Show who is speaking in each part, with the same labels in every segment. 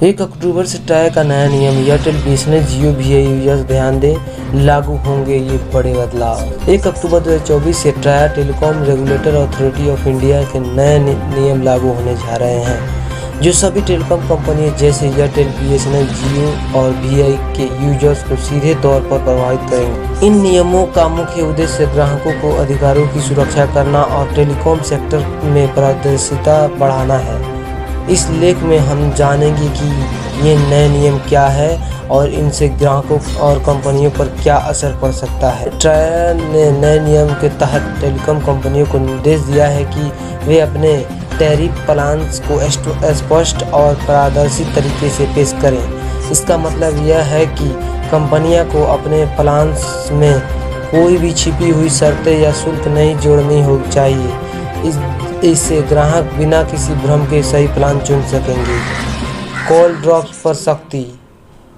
Speaker 1: 1 अक्टूबर से ट्राई का नया नियम एयरटेल बीएसएनएल जियो वीआई यूजर्स ध्यान दें, लागू होंगे ये बड़े बदलाव। 1 अक्टूबर 2024 से try telecom regulator authority of India के नए नियम लागू होने जा रहे हैं, जो सभी टेलीकॉम कंपनियां जैसे एयरटेल, बीएसएनएल, जियो और वीआई के यूजर्स को सीधे तौर पर प्रभावित करेंगे। इन नियमों का मुख्य उद्देश्य ग्राहकों को अधिकारों की सुरक्षा करना और टेलीकॉम सेक्टर में पारदर्शिता बढ़ाना है। इस लेख में हम जानेंगे कि ये नए नियम क्या है और इनसे ग्राहकों और कंपनियों पर क्या असर पड़ सकता है। ट्राई ने नए नियम के तहत टेलीकॉम कंपनियों को निर्देश दिया है कि वे अपने टैरिफ प्लान्स को स्पष्ट और पारदर्शी तरीके से पेश करें। इसका मतलब यह है कि कंपनियां को अपने प्लान्स में कोई भी छिपी हुई शर्तें या शुल्क नहीं जोड़नी हो चाहिए। इससे ग्राहक बिना किसी भ्रम के सही प्लान चुन सकेंगे। कॉल ड्रॉप्स पर सख्ती।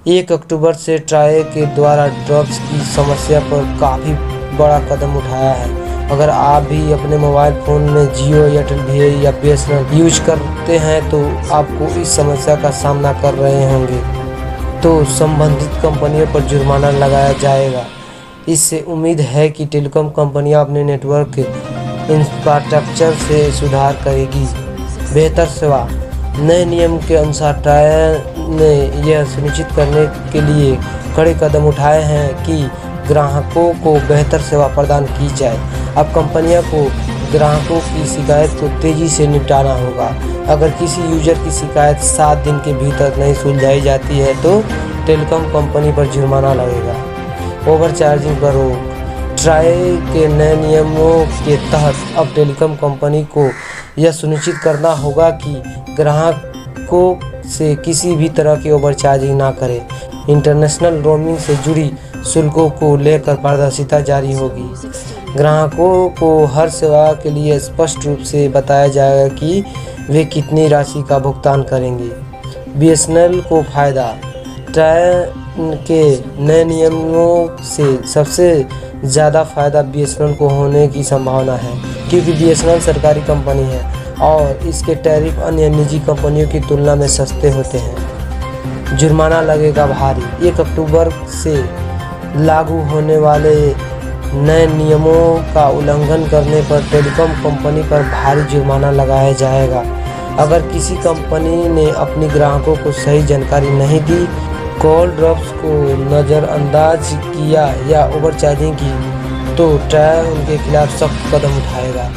Speaker 1: 1 अक्टूबर से ट्राई के द्वारा ड्रॉप्स की समस्या पर काफ़ी बड़ा कदम उठाया है। अगर आप भी अपने मोबाइल फ़ोन में जियो, एयरटेल, वीआई या बीएसएनएल यूज करते हैं तो आपको इस समस्या का सामना कर रहे होंगे, तो संबंधित कंपनियों पर जुर्माना लगाया जाएगा। इससे उम्मीद है कि टेलीकॉम कंपनियां अपने नेटवर्क इंफ्रास्ट्रक्चर से सुधार करेगी। बेहतर सेवा। नए नियम के अनुसार ट्राई ने यह सुनिश्चित करने के लिए कड़े कदम उठाए हैं कि ग्राहकों को बेहतर सेवा प्रदान की जाए। अब कंपनियों को ग्राहकों की शिकायत को तेज़ी से निपटाना होगा। अगर किसी यूजर की शिकायत 7 दिन के भीतर नहीं सुलझाई जाती है तो टेलीकॉम कंपनी पर जुर्माना लगेगा। ओवरचार्जिंग पर रोक। ट्राई के नए नियमों के तहत अब टेलीकॉम कंपनी को यह सुनिश्चित करना होगा कि ग्राहकों से किसी भी तरह की ओवरचार्जिंग ना करें। इंटरनेशनल रोमिंग से जुड़ी शुल्कों को लेकर पारदर्शिता जारी होगी। ग्राहकों को हर सेवा के लिए स्पष्ट रूप से बताया जाएगा कि वे कितनी राशि का भुगतान करेंगे। बीएसएनएल को फ़ायदा। ट्राई के नए नियमों से सबसे ज़्यादा फ़ायदा बीएसएनएल को होने की संभावना है, क्योंकि बीएसएनएल सरकारी कंपनी है और इसके टैरिफ अन्य निजी कंपनियों की तुलना में सस्ते होते हैं। जुर्माना लगेगा भारी। 1 अक्टूबर से लागू होने वाले नए नियमों का उल्लंघन करने पर टेलीकॉम कंपनी पर भारी जुर्माना लगाया जाएगा। अगर किसी कंपनी ने अपने ग्राहकों को सही जानकारी नहीं दी, कॉल ड्रॉप्स को नज़रअंदाज किया या ओवरचार्जिंग की, तो ट्राई उनके खिलाफ सख्त कदम उठाएगा।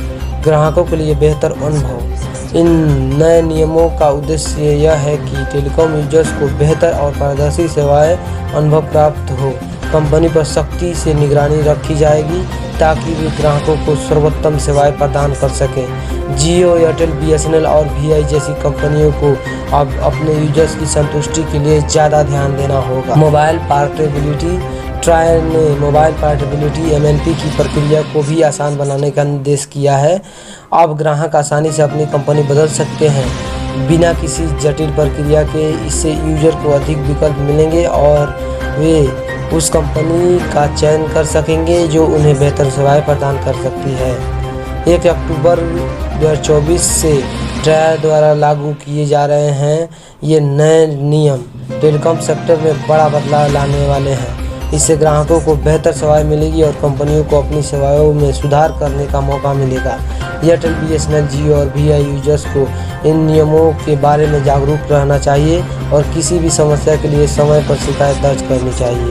Speaker 1: ग्राहकों के लिए बेहतर अनुभव। इन नए नियमों का उद्देश्य यह है कि टेलीकॉम यूजर्स को बेहतर और पारदर्शी सेवाएं अनुभव प्राप्त हो। कंपनी पर सख्ती से निगरानी रखी जाएगी ताकि वे ग्राहकों को सर्वोत्तम सेवाएं प्रदान कर सकें। जियो, एयरटेल, बीएसएनएल और वीआई जैसी कंपनियों को अब अपने यूजर्स की संतुष्टि के लिए ज़्यादा ध्यान देना होगा। Mobile portability. ट्राई ने मोबाइल पोर्टेबिलिटी (एमएनपी) की प्रक्रिया को भी आसान बनाने का निर्देश किया है। अब ग्राहक आसानी से अपनी कंपनी बदल सकते हैं बिना किसी जटिल प्रक्रिया के। इससे यूजर को अधिक विकल्प मिलेंगे और वे उस कंपनी का चयन कर सकेंगे जो उन्हें बेहतर सेवाएं प्रदान कर सकती है। 1 अक्टूबर 2024 से ट्राई द्वारा लागू किए जा रहे हैं ये नए नियम टेलीकॉम सेक्टर में बड़ा बदलाव लाने वाले हैं। इससे ग्राहकों को बेहतर सेवाएं मिलेगी और कंपनियों को अपनी सेवाओं में सुधार करने का मौका मिलेगा। एयरटेल, बीएसएनएल, जियो और वीआई यूजर्स को इन नियमों के बारे में जागरूक रहना चाहिए और किसी भी समस्या के लिए समय पर शिकायत दर्ज करनी चाहिए।